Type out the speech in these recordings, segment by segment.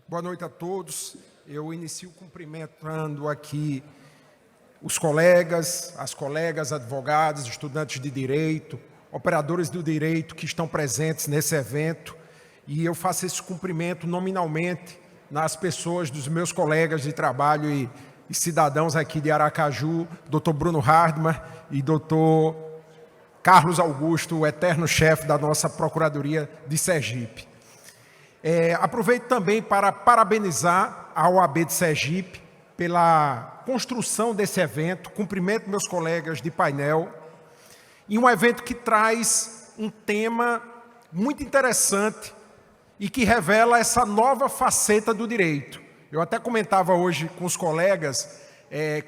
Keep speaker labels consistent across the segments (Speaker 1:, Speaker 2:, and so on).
Speaker 1: Boa noite a todos. Eu inicio cumprimentando aqui os colegas, as colegas, advogados, estudantes de direito, operadores do direito que estão presentes nesse evento. E eu faço esse cumprimento nominalmente nas pessoas dos meus colegas de trabalho e cidadãos aqui de Aracaju, Dr. Bruno Hardman e Dr. Carlos Augusto, o eterno chefe da nossa Procuradoria de Sergipe. Aproveito também para parabenizar a OAB de Sergipe pela construção desse evento, cumprimento meus colegas de painel, e um evento que traz um tema muito interessante e que revela essa nova faceta do direito. Eu até comentava hoje com os colegas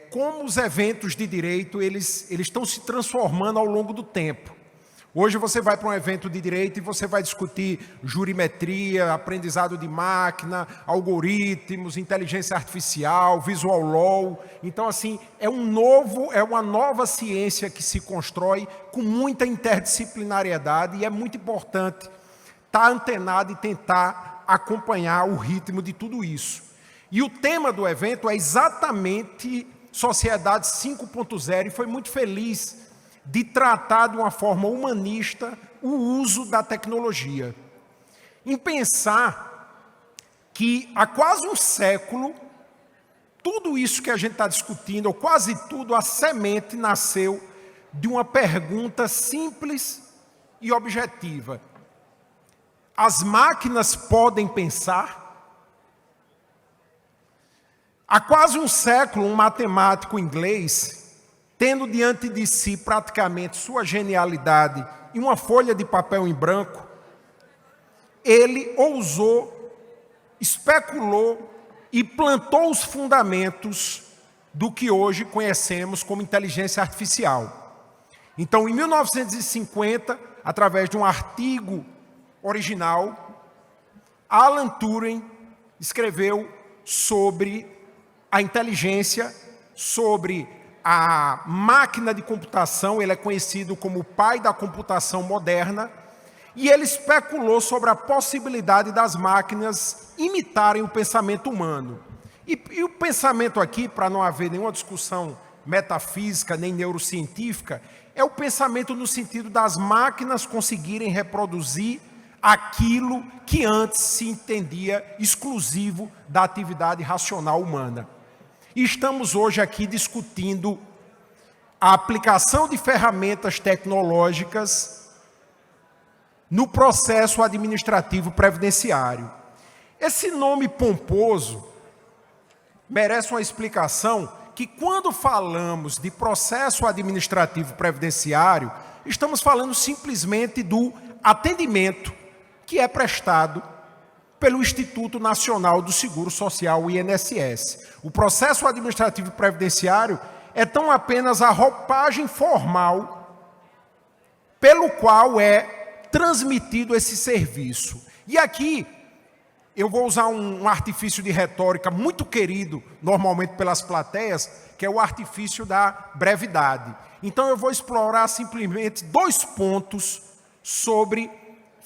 Speaker 1: como os eventos de direito eles estão se transformando ao longo do tempo. Hoje você vai para um evento de direito e você vai discutir jurimetria, aprendizado de máquina, algoritmos, inteligência artificial, visual law. Então, assim, é uma nova ciência que se constrói com muita interdisciplinariedade e é muito importante estar antenado e tentar acompanhar o ritmo de tudo isso. E o tema do evento é exatamente Sociedade 5.0 e foi muito feliz de tratar de uma forma humanista o uso da tecnologia. Em pensar que há quase um século, tudo isso que a gente está discutindo, ou quase tudo, a semente nasceu de uma pergunta simples e objetiva. As máquinas podem pensar? Há quase um século, um matemático inglês, tendo diante de si praticamente sua genialidade e uma folha de papel em branco, ele ousou, especulou e plantou os fundamentos do que hoje conhecemos como inteligência artificial. Então, em 1950, através de um artigo original, Alan Turing escreveu sobre a inteligência, sobre a máquina de computação. Ele é conhecido como o pai da computação moderna, e ele especulou sobre a possibilidade das máquinas imitarem o pensamento humano. E o pensamento aqui, para não haver nenhuma discussão metafísica nem neurocientífica, é o pensamento no sentido das máquinas conseguirem reproduzir aquilo que antes se entendia exclusivo da atividade racional humana. E estamos hoje aqui discutindo a aplicação de ferramentas tecnológicas no processo administrativo previdenciário. Esse nome pomposo merece uma explicação que, quando falamos de processo administrativo previdenciário, estamos falando simplesmente do atendimento que é prestado pelo Instituto Nacional do Seguro Social, o INSS. O processo administrativo previdenciário é tão apenas a roupagem formal pelo qual é transmitido esse serviço. E aqui eu vou usar um artifício de retórica muito querido normalmente pelas plateias, que é o artifício da brevidade. Então eu vou explorar simplesmente 2 pontos sobre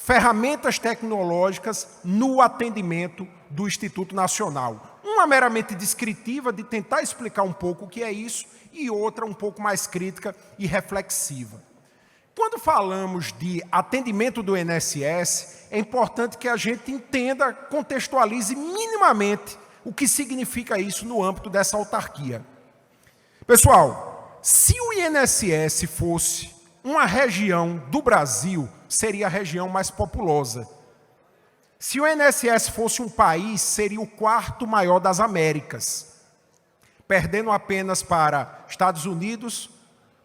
Speaker 1: ferramentas tecnológicas no atendimento do Instituto Nacional. Uma meramente descritiva, de tentar explicar um pouco o que é isso, e outra um pouco mais crítica e reflexiva. Quando falamos de atendimento do INSS, é importante que a gente entenda, contextualize minimamente o que significa isso no âmbito dessa autarquia. Pessoal, se o INSS fosse uma região do Brasil, seria a região mais populosa. Se o INSS fosse um país, seria o 4º maior das Américas, perdendo apenas para Estados Unidos,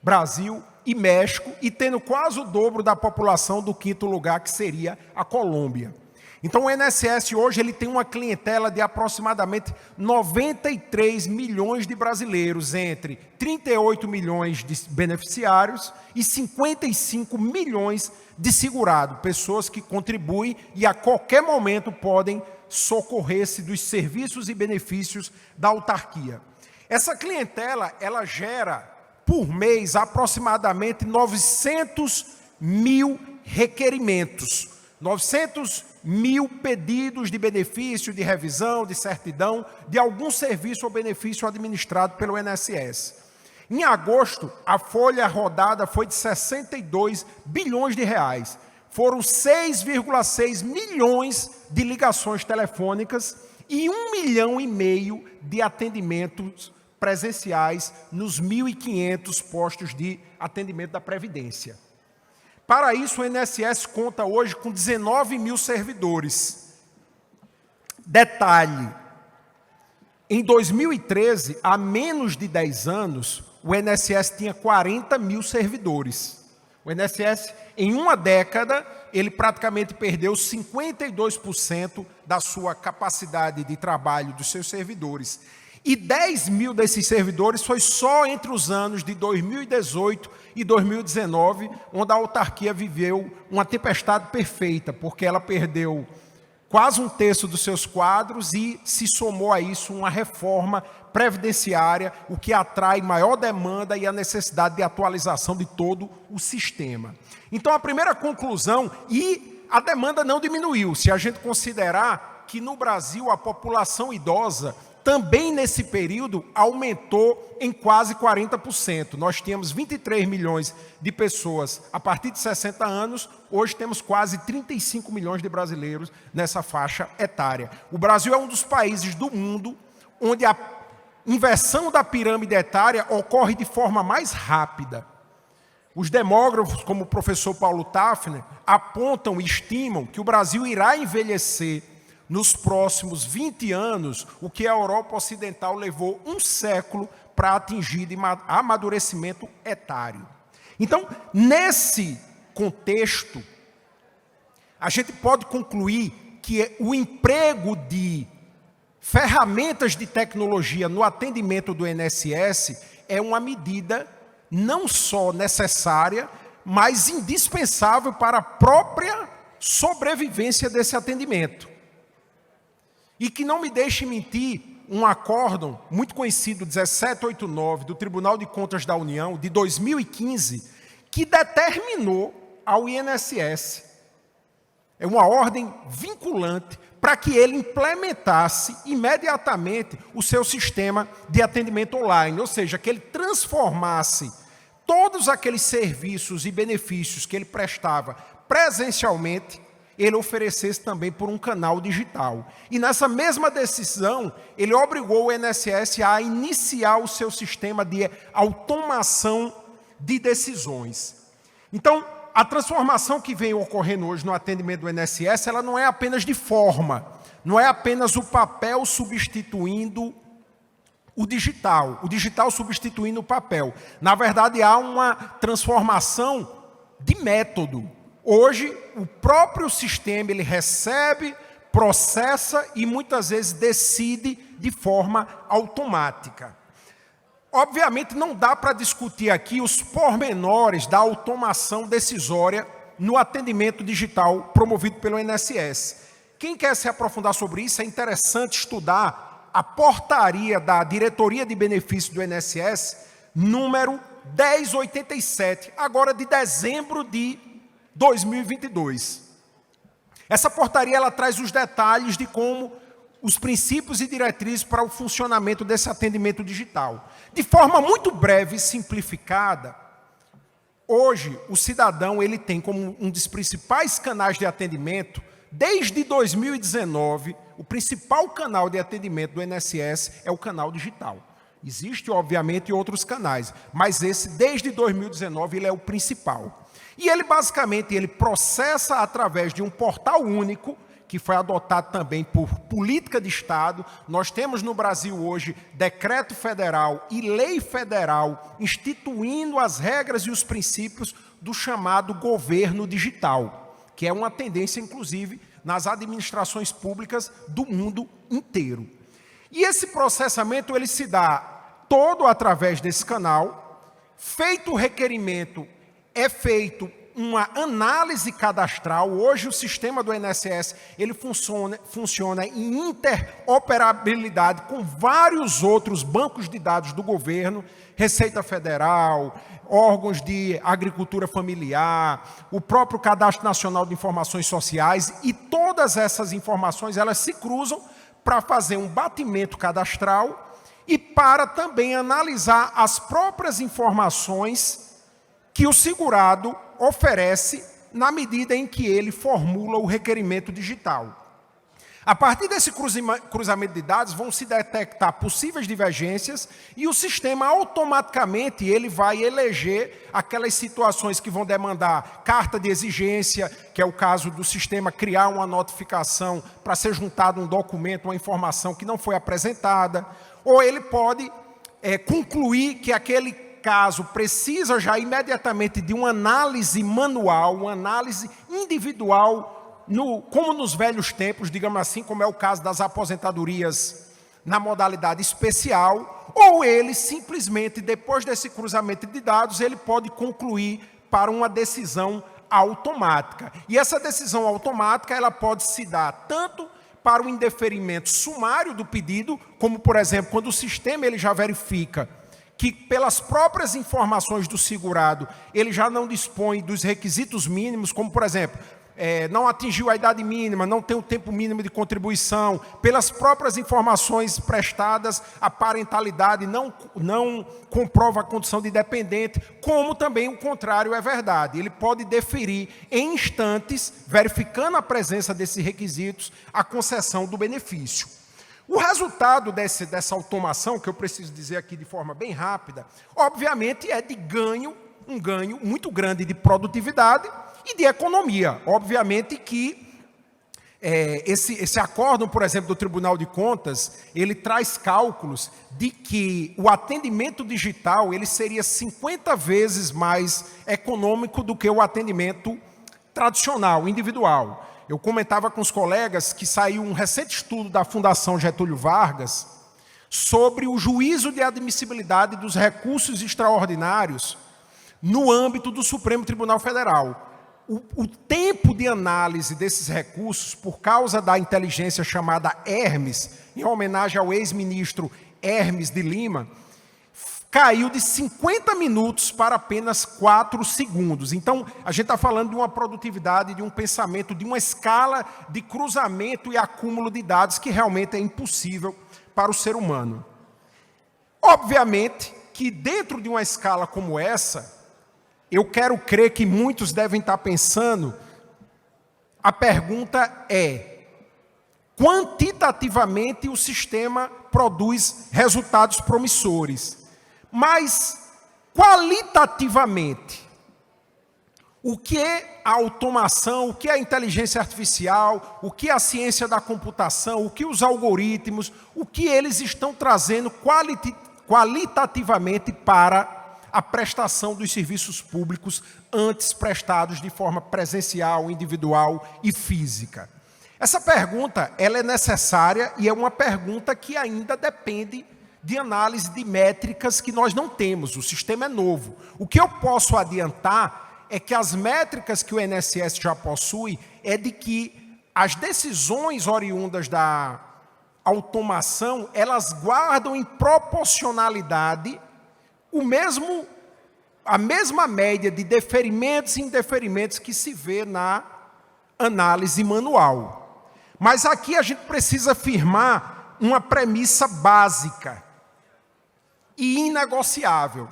Speaker 1: Brasil e México, e tendo quase o dobro da população do 5º lugar, que seria a Colômbia. Então o INSS hoje ele tem uma clientela de aproximadamente 93 milhões de brasileiros, entre 38 milhões de beneficiários e 55 milhões de segurados, pessoas que contribuem e a qualquer momento podem socorrer-se dos serviços e benefícios da autarquia. Essa clientela ela gera por mês aproximadamente 900 mil requerimentos 900 mil pedidos de benefício, de revisão, de certidão, de algum serviço ou benefício administrado pelo INSS. Em agosto, a folha rodada foi de 62 bilhões de reais. Foram 6,6 milhões de ligações telefônicas e 1,5 milhão de atendimentos presenciais nos 1.500 postos de atendimento da Previdência. Para isso, o INSS conta hoje com 19 mil servidores. Detalhe, em 2013, há menos de 10 anos, o INSS tinha 40 mil servidores. O INSS, em uma década, ele praticamente perdeu 52% da sua capacidade de trabalho dos seus servidores. E 10 mil desses servidores foi só entre os anos de 2018 e 2019, onde a autarquia viveu uma tempestade perfeita, porque ela perdeu quase 1/3 dos seus quadros e se somou a isso uma reforma previdenciária, o que atrai maior demanda e a necessidade de atualização de todo o sistema. Então, a primeira conclusão, e a demanda não diminuiu, se a gente considerar que no Brasil a população idosa também nesse período aumentou em quase 40%. Nós tínhamos 23 milhões de pessoas a partir de 60 anos, hoje temos quase 35 milhões de brasileiros nessa faixa etária. O Brasil é um dos países do mundo onde a inversão da pirâmide etária ocorre de forma mais rápida. Os demógrafos, como o professor Paulo Tafner, apontam e estimam que o Brasil irá envelhecer nos próximos 20 anos, o que a Europa Ocidental levou um século para atingir de amadurecimento etário. Então, nesse contexto, a gente pode concluir que o emprego de ferramentas de tecnologia no atendimento do INSS é uma medida não só necessária, mas indispensável para a própria sobrevivência desse atendimento. E que não me deixe mentir, um acórdão muito conhecido, 1789, do Tribunal de Contas da União, de 2015, que determinou ao INSS, é uma ordem vinculante, para que ele implementasse imediatamente o seu sistema de atendimento online, ou seja, que ele transformasse todos aqueles serviços e benefícios que ele prestava presencialmente, ele oferecesse também por um canal digital. E nessa mesma decisão, ele obrigou o INSS a iniciar o seu sistema de automação de decisões. Então, a transformação que vem ocorrendo hoje no atendimento do INSS, ela não é apenas de forma, não é apenas o papel substituindo o digital substituindo o papel. Na verdade, há uma transformação de método. Hoje, o próprio sistema ele recebe, processa e muitas vezes decide de forma automática. Obviamente, não dá para discutir aqui os pormenores da automação decisória no atendimento digital promovido pelo INSS. Quem quer se aprofundar sobre isso, é interessante estudar a portaria da Diretoria de Benefícios do INSS, número 1087, agora de dezembro de 2022. Essa portaria ela traz os detalhes de como os princípios e diretrizes para o funcionamento desse atendimento digital. De forma muito breve e simplificada, hoje o cidadão ele tem como um dos principais canais de atendimento, desde 2019, o principal canal de atendimento do INSS é o canal digital. Existem, obviamente, outros canais, mas esse, desde 2019, ele é o principal. E ele, basicamente, ele processa através de um portal único, que foi adotado também por política de Estado. Nós temos no Brasil hoje decreto federal e lei federal instituindo as regras e os princípios do chamado governo digital, que é uma tendência, inclusive, nas administrações públicas do mundo inteiro. E esse processamento ele se dá todo através desse canal. Feito o requerimento, é feito uma análise cadastral. Hoje o sistema do INSS ele funciona em interoperabilidade com vários outros bancos de dados do governo, Receita Federal, órgãos de agricultura familiar, o próprio Cadastro Nacional de Informações Sociais, e todas essas informações elas se cruzam para fazer um batimento cadastral e para também analisar as próprias informações que o segurado oferece na medida em que ele formula o requerimento digital. A partir desse cruzamento de dados, vão se detectar possíveis divergências e o sistema automaticamente ele vai eleger aquelas situações que vão demandar carta de exigência, que é o caso do sistema criar uma notificação para ser juntado um documento, uma informação que não foi apresentada, ou ele pode concluir que aquele caso precisa já imediatamente de uma análise manual, uma análise individual, como nos velhos tempos, digamos assim, como é o caso das aposentadorias na modalidade especial, ou ele simplesmente, depois desse cruzamento de dados, ele pode concluir para uma decisão automática. E essa decisão automática, ela pode se dar tanto para o indeferimento sumário do pedido, como, por exemplo, quando o sistema ele já verifica que pelas próprias informações do segurado, ele já não dispõe dos requisitos mínimos, como, por exemplo, não atingiu a idade mínima, não tem o tempo mínimo de contribuição, pelas próprias informações prestadas, a parentalidade não comprova a condição de dependente, como também o contrário é verdade. Ele pode deferir em instantes, verificando a presença desses requisitos, a concessão do benefício. O resultado dessa automação, que eu preciso dizer aqui de forma bem rápida, obviamente é de um ganho muito grande de produtividade e de economia. Obviamente que esse acórdão, por exemplo, do Tribunal de Contas, ele traz cálculos de que o atendimento digital ele seria 50 vezes mais econômico do que o atendimento tradicional, individual. Eu comentava com os colegas que saiu um recente estudo da Fundação Getúlio Vargas sobre o juízo de admissibilidade dos recursos extraordinários no âmbito do Supremo Tribunal Federal. O tempo de análise desses recursos, por causa da inteligência chamada Hermes, em homenagem ao ex-ministro Hermes de Lima, caiu de 50 minutos para apenas 4 segundos. Então, a gente está falando de uma produtividade, de um pensamento, de uma escala de cruzamento e acúmulo de dados que realmente é impossível para o ser humano. Obviamente que dentro de uma escala como essa, eu quero crer que muitos devem estar pensando, a pergunta é, quantitativamente o sistema produz resultados promissores, mas qualitativamente, o que é a automação, o que é a inteligência artificial, o que é a ciência da computação, o que os algoritmos, o que eles estão trazendo qualitativamente para a prestação dos serviços públicos antes prestados de forma presencial, individual e física. Essa pergunta ela é necessária e é uma pergunta que ainda depende de análise de métricas que nós não temos. O sistema é novo. O que eu posso adiantar é que as métricas que o INSS já possui é de que as decisões oriundas da automação, elas guardam em proporcionalidade a mesma média de deferimentos e indeferimentos que se vê na análise manual. Mas aqui a gente precisa afirmar uma premissa básica e inegociável.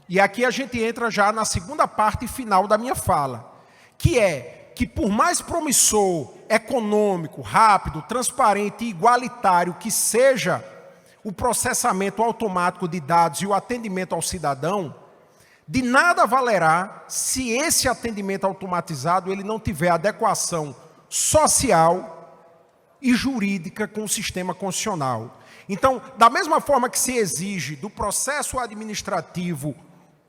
Speaker 1: E aqui a gente entra já na segunda parte final da minha fala, que é que por mais promissor, econômico, rápido, transparente e igualitário que seja o processamento automático de dados e o atendimento ao cidadão, de nada valerá se esse atendimento automatizado ele não tiver adequação social e jurídica com o sistema constitucional. Então, da mesma forma que se exige do processo administrativo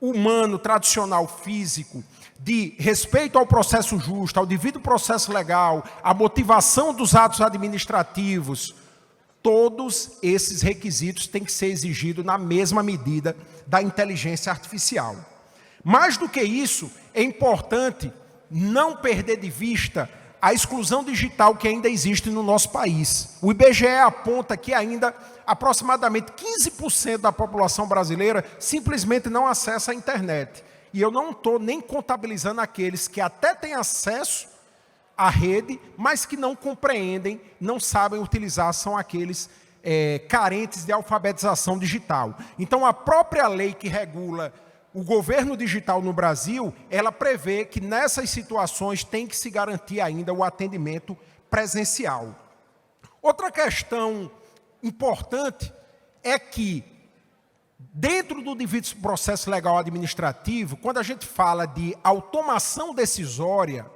Speaker 1: humano, tradicional, físico, de respeito ao processo justo, ao devido processo legal, à motivação dos atos administrativos, todos esses requisitos têm que ser exigidos na mesma medida da inteligência artificial. Mais do que isso, é importante não perder de vista a exclusão digital que ainda existe no nosso país. O IBGE aponta que ainda aproximadamente 15% da população brasileira simplesmente não acessa a internet. E eu não estou nem contabilizando aqueles que até têm acesso à rede, mas que não compreendem, não sabem utilizar, são aqueles carentes de alfabetização digital. Então, a própria lei que regula o governo digital no Brasil, ela prevê que nessas situações tem que se garantir ainda o atendimento presencial. Outra questão importante é que, dentro do devido processo legal administrativo, quando a gente fala de automação decisória,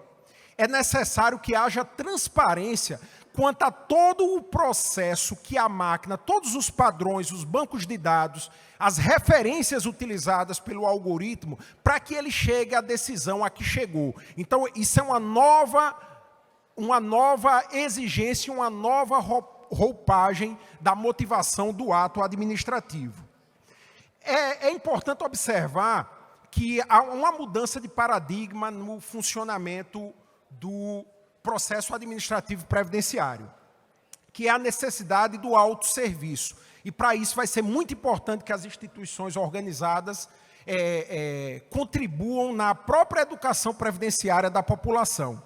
Speaker 1: é necessário que haja transparência quanto a todo o processo que a máquina, todos os padrões, os bancos de dados, as referências utilizadas pelo algoritmo, para que ele chegue à decisão a que chegou. Então, isso é uma nova exigência, uma nova roupagem da motivação do ato administrativo. É importante observar que há uma mudança de paradigma no funcionamento do processo administrativo previdenciário, que é a necessidade do autosserviço. E para isso vai ser muito importante que as instituições organizadas contribuam na própria educação previdenciária da população.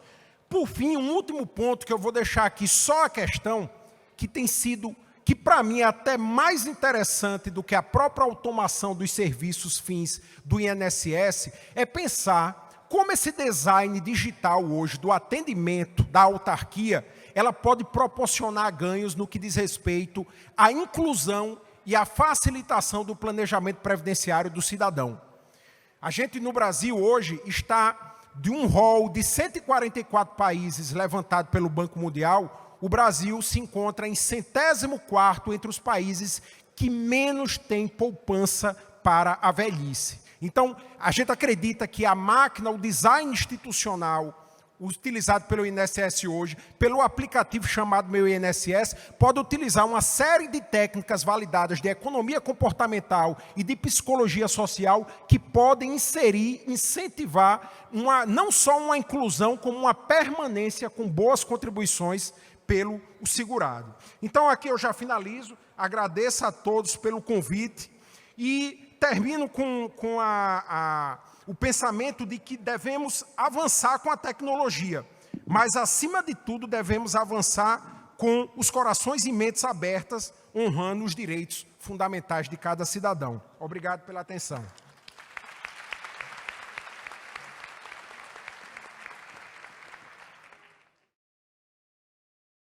Speaker 1: Por fim, um último ponto que eu vou deixar aqui só a questão, que tem sido, que para mim é até mais interessante do que a própria automação dos serviços fins do INSS, é pensar como esse design digital hoje do atendimento da autarquia, ela pode proporcionar ganhos no que diz respeito à inclusão e à facilitação do planejamento previdenciário do cidadão. A gente no Brasil hoje está de um rol de 144 países levantado pelo Banco Mundial, o Brasil se encontra em 104º entre os países que menos têm poupança para a velhice. Então, a gente acredita que a máquina, o design institucional utilizado pelo INSS hoje, pelo aplicativo chamado Meu INSS, pode utilizar uma série de técnicas validadas de economia comportamental e de psicologia social que podem incentivar não só uma inclusão, como uma permanência com boas contribuições pelo segurado. Então, aqui eu já finalizo, agradeço a todos pelo convite e termino com o pensamento de que devemos avançar com a tecnologia, mas, acima de tudo, devemos avançar com os corações e mentes abertas, honrando os direitos fundamentais de cada cidadão. Obrigado pela atenção.